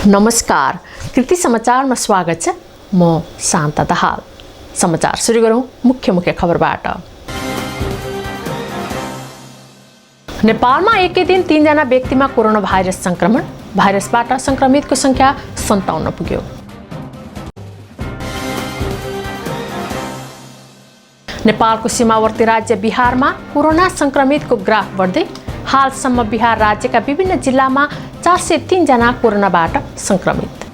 नमस्कार, कृति समाचारमा स्वागत छ। म शान्ता दाहाल। समाचार सुरु गरौँ मुख्य खबरबाट। नेपालमा एकै दिन 3 जना व्यक्तिमा कोरोना भाइरस संक्रमण, भाइरसबाट संक्रमितको संख्या 57 पुग्यो। नेपालको सीमावर्ती राज्य बिहारमा कोरोना संक्रमितको ग्राफ बढ्दै, हालसम्म बिहार राज्यका विभिन्न जिल्लामा 403 जना कोरोनाबाट संक्रमित।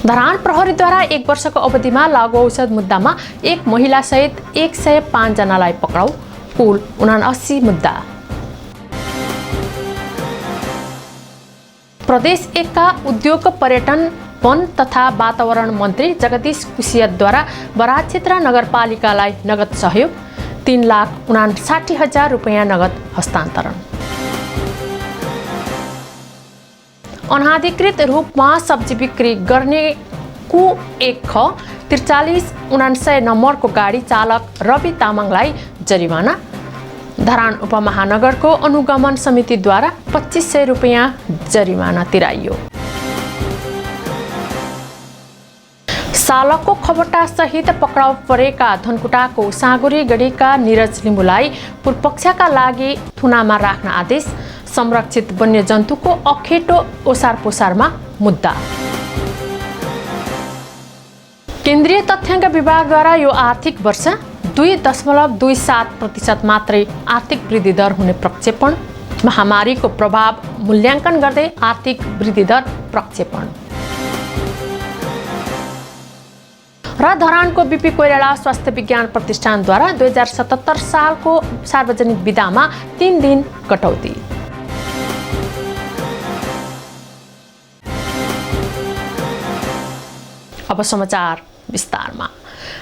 धरान प्रहरीद्वारा 1 वर्षको अवधिमा लागू औषध मुद्दामा एक महिला सहित 105 जनालाई पक्राउ, कुल 79 मुद्दा। प्रदेश 1 का उद्योग, पर्यटन, वन तथा वातावरण मन्त्री जगदीश कुसियतद्वारा बराज क्षेत्र नगरपालिकालाई नगद सहयोग 3,59,000 रुपैयाँ नगद हस्तान्तरण। अनाधिकृत रूपमा सब्जी बिक्री गर्ने Q1 ख 4399 नम्बरको गाडी चालक रवि तामाङलाई जरिवाना। धरान उपमहानगरको अनुगमन समितिद्वारा 2500 रुपैयाँ जरिवाना तिराइयो। चालकको खबटा सहित पक्राउ परेका धनकुटाको साँगुरी गढीका निरज लिम्बुलाई पूर्वपक्षका लागि थुनामा राख्न आदेश, संरक्षित वन्यजन्तुको अखेटो ओसार पोसारमा मुद्दा। केन्द्रीय तथ्याङ्क विभागद्वारा यो आर्थिक वर्ष 2.27% मात्रै आर्थिक वृद्धि दर हुने प्रक्षेपण, महामारीको प्रभाव मूल्याङ्कन गर्दै आर्थिक वृद्धि दर प्रक्षेपण। र धरानको बीपी कोइराला स्वास्थ्य विज्ञान प्रतिष्ठानद्वारा 2077 सालको सार्वजनिक बिदामा 3 दिन कटौती। अब समाचार विस्तारमा।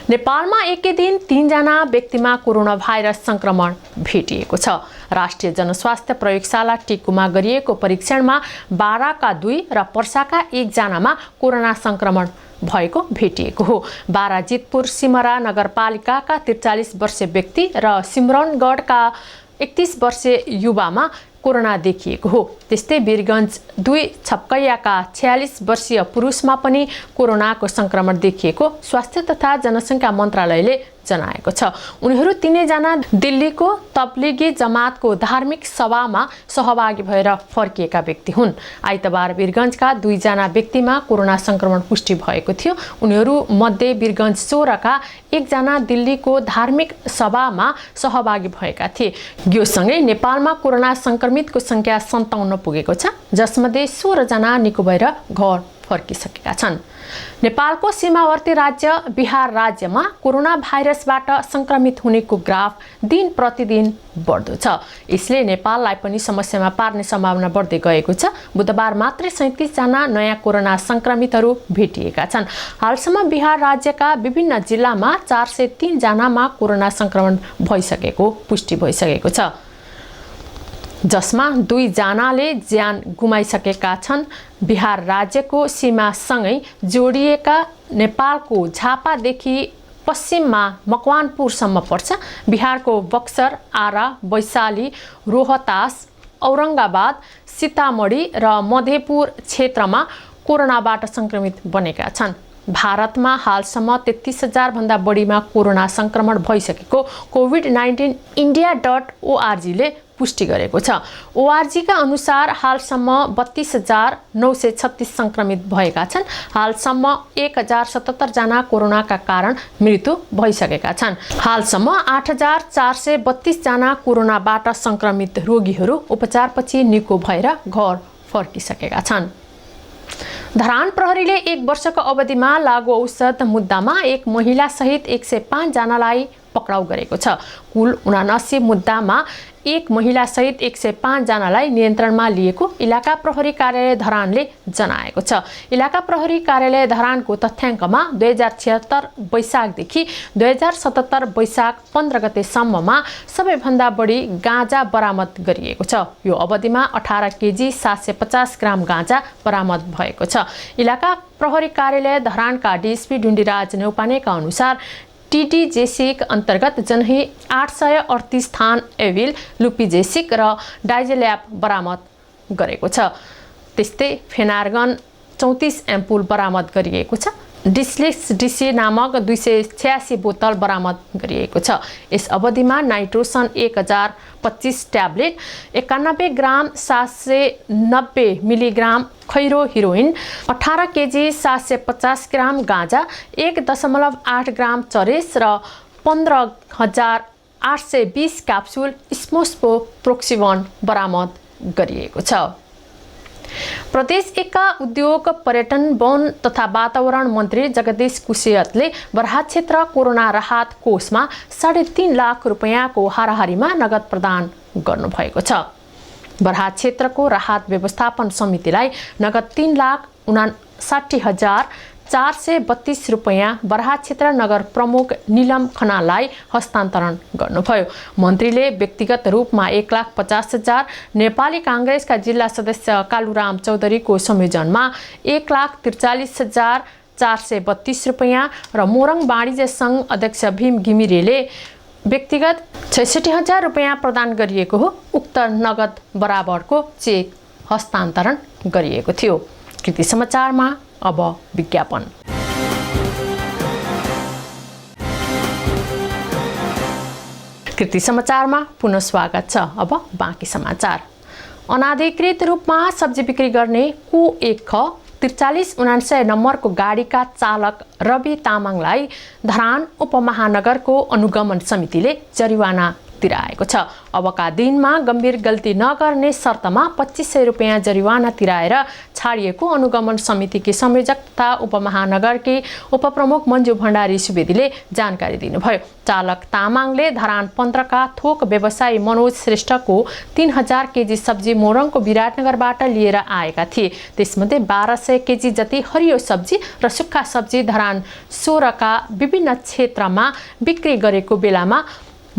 नेपालमा एकै दिन 3 जना व्यक्तिमा कोरोना भाइरस संक्रमण भेटिएको छ। राष्ट्रिय जनस्वास्थ्य प्रयोगशाला टिकुमा गरिएको परीक्षणमा बाराका 2 र पर्साका 1 जनामा कोरोना संक्रमण भएको भेटिएको हो। बारा जितपुर सिमरा नगरपालिकाका 43 वर्षीय व्यक्ति र सिमरनगढका 31 वर्षीय युवामा कोरोना देखिएको हो। त्यस्तै वीरगञ्ज 2 छपकैयाका 46 वर्षीय पुरुषमा पनि कोरोनाको संक्रमण देखिएको स्वास्थ्य तथा जनसङ्ख्या मन्त्रालयले जनाएको छ। उनीहरू 3 जना दिल्लीको तब्लिगी जमातको धार्मिक सभामा सहभागी भएर फर्किएका व्यक्ति हुन्। आइतबार वीरगञ्जका 2 जना व्यक्तिमा कोरोना संक्रमण पुष्टि भएको थियो। उनीहरू मध्ये वीरगञ्ज 16 का 1 जना दिल्लीको धार्मिक सभामा सहभागी भएका थिए। यो सँगै नेपालमा कोरोना संक्रमितको संख्या 57 पुगेको छ, जसमध्ये 16 जना निको भएर घर फर्किसकेका छन्। नेपालको सीमावर्ती राज्य बिहार राज्यमा कोरोना भाइरसबाट संक्रमित हुनेको ग्राफ दिन प्रतिदिन बढ्दो छ। यसले नेपाललाई पनि समस्यामा पार्ने सम्भावना बढ्दै गएको छ। बुधबार मात्रै 37 जना नयाँ कोरोना संक्रमितहरू भेटिएका छन्। हालसम्म बिहार राज्यका विभिन्न जिल्लामा 403 जनामा कोरोना संक्रमण भइसकेको पुष्टि भइसकेको छ, जसमा 2 जनाले ज्यान गुमाइसकेका छन्। बिहार राज्यको सीमासँगै जोडिएका नेपालको झापादेखि पश्चिममा मकवानपुरसम्म पर्छ। बिहारको बक्सर, आरा, वैशाली, रोहतास, औरङ्गाबाद, सीतामढी र मधेपुर क्षेत्रमा कोरोनाबाट संक्रमित बनेका छन्। भारतमा हालसम्म 33,000 भन्दा बढीमा कोरोना संक्रमण भइसकेको COVID-19 India.org ले पुष्टि गरेको छ। ORG का अनुसार हालसम्म 32,936 संक्रमित भएका छन्। हालसम्म 1,077 जना कोरोनाका कारण मृत्यु भइसकेका छन्। हालसम्म 8,432 जना कोरोनाबाट संक्रमित रोगीहरू उपचारपछि निको भएर घर फर्किसकेका छन्। धरान प्रहरीले 1 वर्षको अवधिमा लागू औषध मुद्दामा एक महिला सहित 105 जनालाई पक्राउ गरेको छ। कुल 79 मुद्दामा एक महिला सहित 105 जनालाई नियन्त्रणमा लिएको इलाका प्रहरी कार्यालय धरानले जनाएको छ। इलाका प्रहरी कार्यालय धरानको तथ्याङ्कमा 2076 वैशाखदेखि 2077 वैशाख 15 गतेसम्ममा सबैभन्दा बढी गाँजा बरामद गरिएको छ। यो अवधिमा 18 केजी 750 ग्राम गाँजा बरामद भएको छ। इलाका प्रहरी कार्यालय धरानका डीएसपी डुण्डीराज नेउपानेका अनुसार TTJSIC अन्तर्गत जनही 838 थान एविल, लुपी जेसिक र डाइजेल्याप बरामद गरेको छ। त्यस्तै फेनार्गन 34 एम्पुल बरामद गरिएको छ। डिस्लेक्स डिसी नामक 286 बोतल बरामद गरिएको छ। यस अवधिमा नाइट्रोसन 1025 ट्याब्लेट, 91 ग्राम 790 मिलिग्राम खैरो हेरोइन, 18 केजी 750 ग्राम गाँजा, 1.8 ग्राम चरेस र 15,820 क्याप्सुल स्मोस्पोप्रोक्सिवन बरामद गरिएको छ। प्रदेश एका उद्योग, पर्यटन, वन तथा वातावरण मन्त्री जगदीश कुशेयतले बराहाट क्षेत्र कोरोना राहत कोषमा 3.5 लाख रुपैयाँको हाराहारीमा नगद प्रदान गर्नुभएको छ। बराहाट क्षेत्रको राहत व्यवस्थापन समितिलाई नगद 3,59,432 रुपैयाँ बराहाट क्षेत्र नगर प्रमुख निलम खनाललाई हस्तान्तरण गर्नुभयो। मन्त्रीले व्यक्तिगत रूपमा 1,50,000, नेपाली काङ्ग्रेसका जिल्ला सदस्य कालुराम चौधरीको संयोजनमा 1,43,432 रुपैयाँ र मोरङ वाणिज्य सङ्घ अध्यक्ष भीम घिमिरेले व्यक्तिगत 66,000 रुपैयाँ प्रदान गरिएको हो। उक्त नगद बराबरको चेक हस्तान्तरण गरिएको थियो। कृति समाचारमा अब विज्ञापन। कृति समाचारमा पुनः स्वागत छ। अब बाँकी समाचार। अनाधिकृत रूपमा सब्जी बिक्री गर्ने Q1 4379 नम्बरको गाडीका चालक रवि तामाङलाई धरान उपमहानगरको अनुगमन समितिले जरिवाना तिराएको छ। अबका दिनमा गम्भीर गल्ती नगर्ने शर्तमा 2500 रुपैयाँ जरिवाना तिराएर छाडिएको अनुगमन समितिकी संयोजक तथा उपमहानगरकी उपप्रमुख मञ्जु भण्डारी सुवेदीले जानकारी दिनुभयो। चालक तामाङले धरान 15 का थोक व्यवसायी मनोज श्रेष्ठको 3000 केजी सब्जी मोरङको विराटनगरबाट लिएर आएका थिए। त्यसमध्ये 1200 केजी जति हरियो सब्जी र सुक्खा सब्जी धरान 16 का विभिन्न क्षेत्रमा बिक्री गरेको बेलामा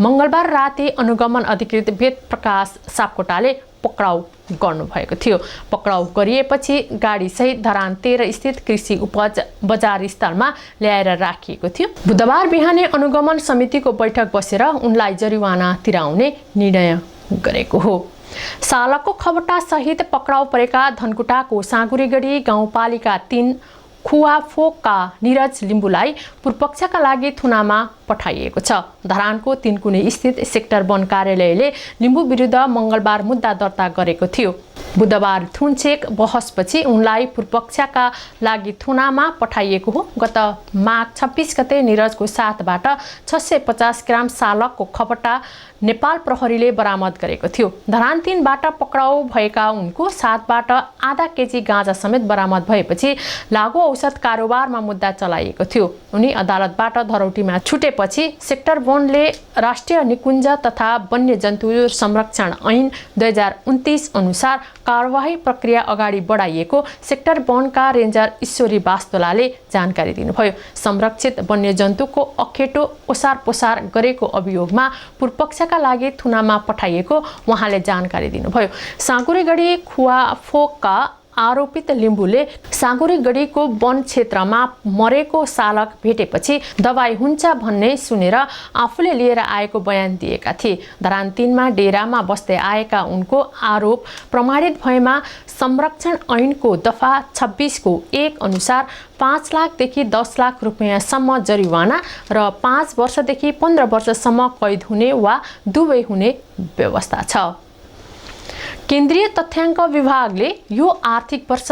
मंगलबार राति अनुगमन अधिकृत वेद प्रकाश सापकोटाले पक्राउ गर्नुभएको थियो। पक्राउ गरिएपछि गाडी सहित धरान 13 स्थित कृषि उपज बजार स्थलमा ल्याएर राखिएको थियो। बुधबार बिहानै अनुगमन समितिको बैठक बसेर उनलाई जरिवाना तिराउने निर्णय गरेको हो। सालकको खबटा सहित पक्राउ परेका धनकुटाको साँगुरीगढी गाउँपालिका 3 खुवाफोकका निरज लिम्बुलाई पूर्वपक्षका लागि थुनामा पठाइएको छ। धरानको तिनकुने स्थित सेक्टर वन कार्यालयले लिम्बु विरुद्ध मंगलबार मुद्दा दर्ता गरेको थियो। बुधबार थुनचेक बहसपछि उनलाई पूर्वपक्षका लागि थुनामा पठाइएको हो। गत माघ 26 गते निरजको साथबाट 650 ग्राम सालकको खपटा नेपाल प्रहरीले बरामद गरेको थियो। धरान 3 बाट पक्राउ भएका उनको साथबाट आधा केजी गाँजा समेत बरामद भएपछि लागु औषध कारोबारमा मुद्दा चलाइएको थियो। उनी अदालतबाट धरौटीमा छुटेपछि सेक्टर वनले राष्ट्रिय निकुञ्ज तथा वन्यजन्तु संरक्षण ऐन 2029 अनुसार कारवाही प्रक्रिया अगाडि बढाइएको सेक्टर वनका रेन्जर ईश्वरी वास्तोलाले जानकारी दिनुभयो। संरक्षित वन्यजन्तुको अखेटो ओसार पोसार गरेको अभियोगमा पूर्वपक्षका लागि थुनामा पठाइएको उहाँले जानकारी दिनुभयो। साँगुरीगढी खुवाफोकका आरोपित लिम्बुले साँगुरीगढीको वन क्षेत्रमा मरेको सालक भेटेपछि दबाई हुन्छ भन्ने सुनेर आफूले लिएर आएको बयान दिएका थिए। धरान 3 मा डेरामा बस्दै आएका उनको आरोप प्रमाणित भएमा संरक्षण ऐनको दफा 26 को 1 अनुसार 5 लाखदेखि 10 लाख रुपैयाँसम्म जरिवाना र 5 वर्षदेखि 15 वर्षसम्म कैद हुने वा दुवै हुने व्यवस्था छ। केन्द्रीय तथ्याङ्क विभागले यो आर्थिक वर्ष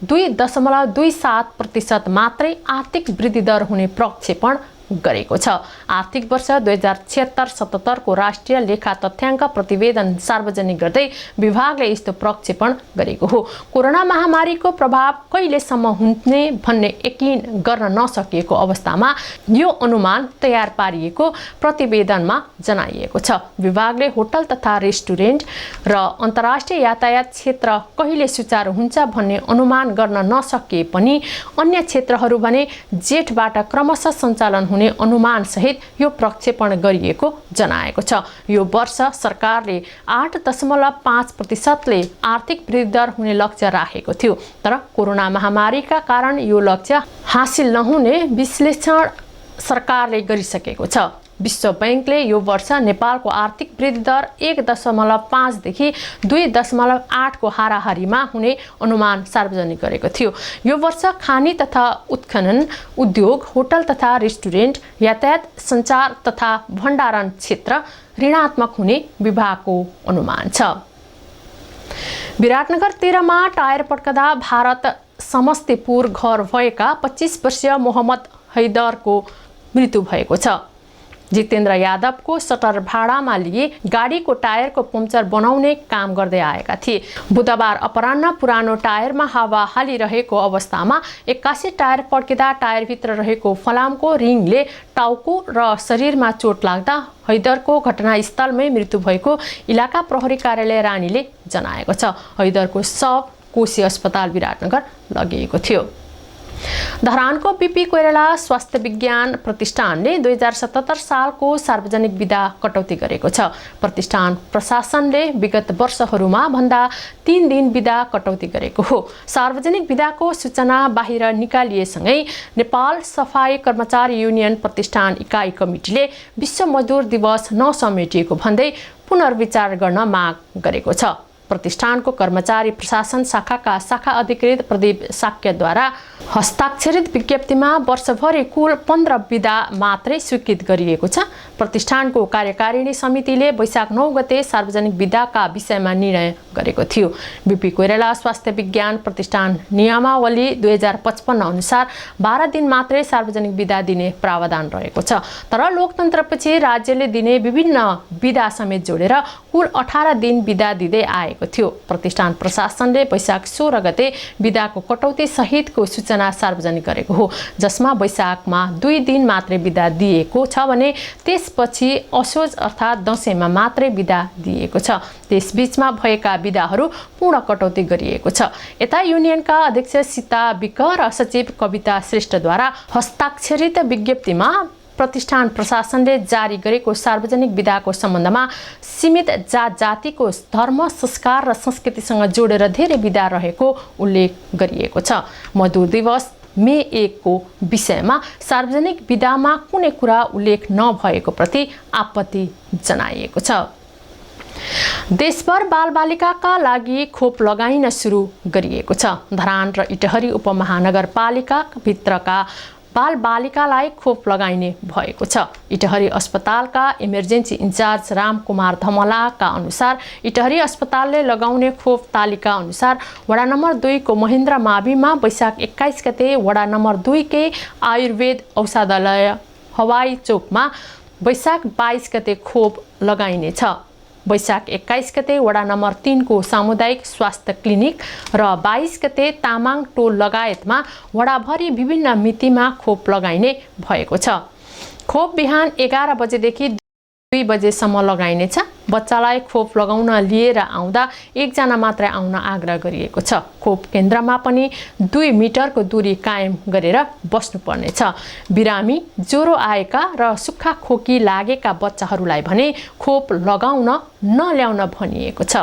2.27% मात्रै आर्थिक वृद्धि दर हुने प्रक्षेपण गरेको छ। आर्थिक वर्ष 2076-77 को राष्ट्रिय लेखा तथ्याङ्क प्रतिवेदन सार्वजनिक गर्दै विभागले यस्तो प्रक्षेपण गरेको हो। कोरोना महामारीको प्रभाव कहिलेसम्म हुने भन्ने यकिन गर्न नसकिएको अवस्थामा यो अनुमान तयार पारिएको प्रतिवेदनमा जनाइएको छ। विभागले होटल तथा रेस्टुरेन्ट र अन्तर्राष्ट्रिय यातायात क्षेत्र कहिले सुचारू हुन्छ भन्ने अनुमान गर्न नसकिए पनि अन्य क्षेत्रहरू भने जेठबाट क्रमशः सञ्चालन हुने अनुमान सहित यो प्रक्षेपण गरिएको जनाएको छ। यो वर्ष सरकारले 8.5% ले आर्थिक वृद्धि दर हुने लक्ष्य राखेको थियो, तर कोरोना महामारीका कारण यो लक्ष्य हासिल नहुने विश्लेषण सरकारले गरिसकेको छ। विश्व बैंकले यो वर्ष नेपालको आर्थिक वृद्धि दर 1.5 देखि 2.8 को हाराहारीमा हुने अनुमान सार्वजनिक गरेको थियो। यो वर्ष खानी तथा उत्खनन उद्योग, होटल तथा रेस्टुरेन्ट, यातायात, सञ्चार तथा भण्डारण क्षेत्र ऋणात्मक हुने विभागको अनुमान छ। विराटनगर 13 मा टायर पड्कदा भारत समस्तीपुर घर भएका 25 वर्षीय मोहम्मद हैदरको मृत्यु भएको छ। जितेन्द्र यादवको सटर भाडामा लिए गाडीको टायरको पम्चर बनाउने काम गर्दै आएका थिए। बुधबार अपराह्न पुरानो टायरमा हावा हालिरहेको अवस्थामा 81 टायर पड्किँदा टायरभित्र रहेको फलामको रिङले टाउको र शरीरमा चोट लाग्दा हैदरको घटनास्थलमै मृत्यु भएको इलाका प्रहरी कार्यालय रानीले जनाएको छ। हैदरको शव कोशी अस्पताल विराटनगर लगिएको थियो। धरानको बीपी कोइराला स्वास्थ्य विज्ञान प्रतिष्ठानले 2077 सालको सार्वजनिक बिदा कटौती गरेको छ। प्रतिष्ठान प्रशासनले विगत वर्षहरूमा भन्दा 3 दिन बिदा कटौती गरेको हो। सार्वजनिक बिदाको सूचना बाहिर निकालिएसँगै नेपाल सफाई कर्मचारी युनियन प्रतिष्ठान इकाइ कमिटीले विश्व मजदुर दिवस नसमेटिएको भन्दै पुनर्विचार गर्न माग गरेको छ। प्रतिष्ठानको कर्मचारी प्रशासन शाखाका शाखा अधिकृत प्रदीप साक्यद्वारा हस्ताक्षरित विज्ञप्तिमा वर्षभरि कुल 15 बिदा मात्रै स्वीकृत गरिएको छ। प्रतिष्ठानको कार्यकारिणी समितिले वैशाख 9 गते सार्वजनिक बिदाका विषयमा निर्णय गरेको थियो। बीपी कोइराला स्वास्थ्य विज्ञान प्रतिष्ठान नियमावली 2055 अनुसार 12 दिन मात्रै सार्वजनिक बिदा दिने प्रावधान रहेको छ। तर लोकतन्त्रपछि राज्यले दिने विभिन्न बिदा समेत जोडेर कुल 18 दिन बिदा दिँदै आएको थियो। प्रतिष्ठान प्रशासनले वैशाख 16 गते बिदाको कटौती सहितको सूचना सार्वजनिक गरेको हो, जसमा वैशाखमा 2 दिन मात्रै बिदा दिएको छ भने त्यसपछि असोज अर्थात् दशैंमा मात्रै बिदा दिएको छ। त्यसबीचमा भएका बिदाहरू पूर्ण कटौती गरिएको छ। यता युनियनका अध्यक्ष सीता विक र सचिव कविता श्रेष्ठद्वारा हस्ताक्षरित विज्ञप्तिमा प्रतिष्ठान प्रशासनले जारी गरेको सार्वजनिक बिदाको सम्बन्धमा सीमित जातिको धर्म, संस्कार र संस्कृतिसँग जोडेर धेरै बिदा रहेको उल्लेख गरिएको छ। मजदुर दिवस मे 1 को विषयमा सार्वजनिक बिदामा कुनै कुरा उल्लेख नभएको प्रति आपत्ति जनाइएको छ। देशभर बालबालिकाका लागि खोप लगाइन सुरु गरिएको छ। धरान र इटहरी उपमहानगरपालिका भित्रका बालबालिकालाई खोप लगाइने भएको छ। इटहरी अस्पतालका इमर्जेन्सी इन्चार्ज रामकुमार धमलाका अनुसार इटहरी अस्पतालले लगाउने खोप तालिका अनुसार वडा नम्बर 2 को महेन्द्र माविमा वैशाख 21 गते, वडा नम्बर 2 के आयुर्वेद औषधालय हवाई चौकमा वैशाख 22 गते खोप लगाइनेछ। वैशाख 21 गते वडा नम्बर 3 को सामुदायिक स्वास्थ्य क्लिनिक र 22 गते तामाङ टोल लगायतमा वडाभरि विभिन्न मितिमा खोप लगाइने भएको छ। खोप बिहान 11 बजेदेखि 2 बजेसम्म लगाइनेछ। बच्चालाई खोप लगाउन लिएर आउँदा 1 जना मात्रै आउन आग्रह गरिएको छ। खोप केन्द्रमा पनि 2 मिटरको दूरी कायम गरेर बस्नुपर्नेछ। बिरामी, ज्वरो आएका र सुक्खा खोकी लागेका बच्चाहरूलाई भने खोप लगाउन नल्याउन भनिएको छ।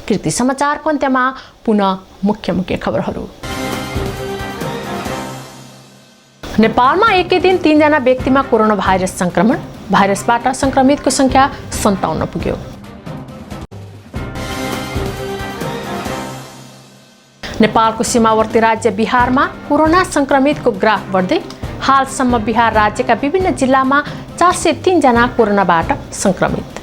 कृति समाचारको अन्त्यमा पुनः मुख्य खबरहरू। नेपालमा एकै दिन 3 जना व्यक्तिमा कोरोना भाइरस संक्रमण, भाइरसबाट संक्रमितको संख्या 57 पुग्यो। नेपालको सीमावर्ती राज्य बिहारमा कोरोना संक्रमितको ग्राफ बढ्दै, हालसम्म बिहार राज्यका विभिन्न जिल्लामा 403 जना कोरोनाबाट संक्रमित।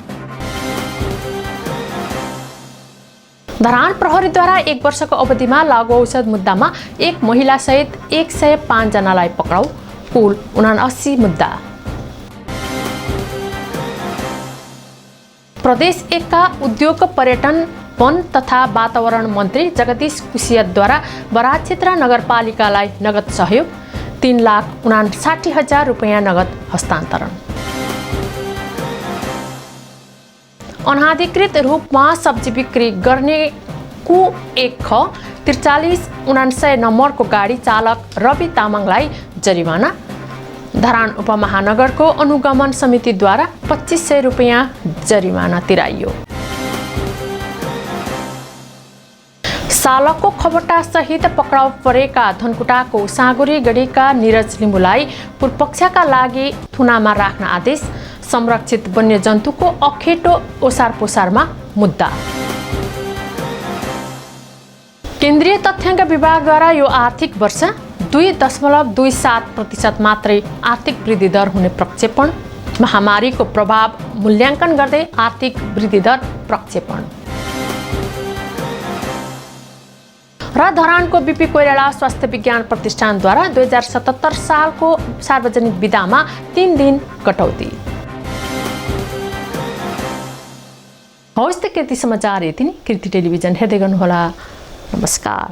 धरान प्रहरीद्वारा 1 वर्षको अवधिमा लागू औषध मुद्दामा 1 महिला सहित 105 जनालाई पक्राउ, कुल 79 मुद्दा। प्रदेश 1 का उद्योग, पर्यटन, वन तथा वातावरण मन्त्री जगदीश कुसियतद्वारा बराज क्षेत्र नगरपालिकालाई नगद सहयोग 3,59,000 रुपैयाँ नगद हस्तान्तरण। अनाधिकृत रूपमा सब्जी बिक्री गर्ने कु 1 ख 4399 नम्बरको गाडी चालक रवि तामाङलाई जरिवाना। धरान उपमहानगरको अनुगमन समितिद्वारा 2500 रुपैयाँ जरिवाना तिराइयो। चालकको खबट्टा सहित पक्राउ परेका धनकुटाको साँगुरी गढीका निरज लिम्बुलाई पूर्वपक्षका लागि थुनामा राख्न आदेश। संरक्षित वन्यजन्तुको अखेटो ओसार पोसारमा मुद्दा। केन्द्रीय तथ्याङ्क विभागद्वारा यो आर्थिक वर्ष 2.27% मात्रै आर्थिक वृद्धि दर हुने प्रक्षेपण। महामारीको प्रभाव मूल्याङ्कन गर्दै आर्थिक वृद्धि दर प्रक्षेपण। र धरानको बीपी कोइराला स्वास्थ्य विज्ञान प्रतिष्ठानद्वारा 2077 सालको सार्वजनिक बिदामा 3 दिन कटौती। हवस् त कृति समाचार यति नै। कृति टेलिभिजन हेर्दै गर्नुहोला। नमस्कार।